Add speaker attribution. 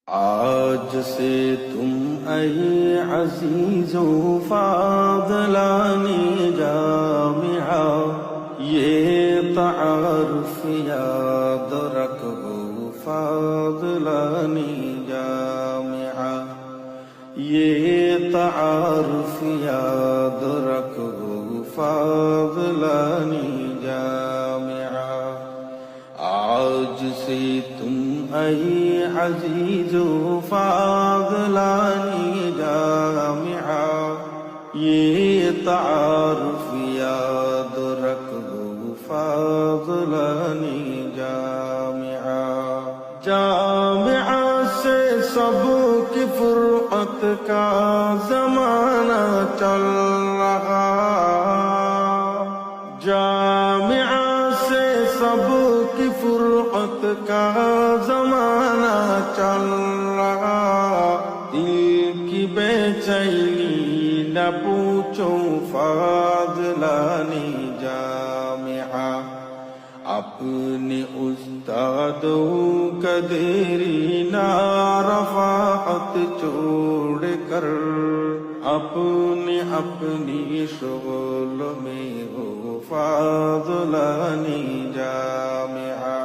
Speaker 1: آج سے تم اے عزیزو فاضلانی جامعہ یہ تعارف یاد رکھو فاضلانی جامعہ یہ تعارف یاد رکھو فاضلانی جامعہ آج سے تم اے عزیزو فاضلانی جامعہ یہ تعارف یاد رکھو فاضلانی جامعہ جامعہ سے سب کی فرقت کا زمانہ چل رہا جامعہ سے سب کی فرقت کا زمانہ چل رہا دل کی بے چینی نہ پوچھو فاضلانی جامعہ اپنے استادوں کا دیرینہ رفاقت چھوڑ کر اپنی شغل میں ہو فاضلانی جامعہ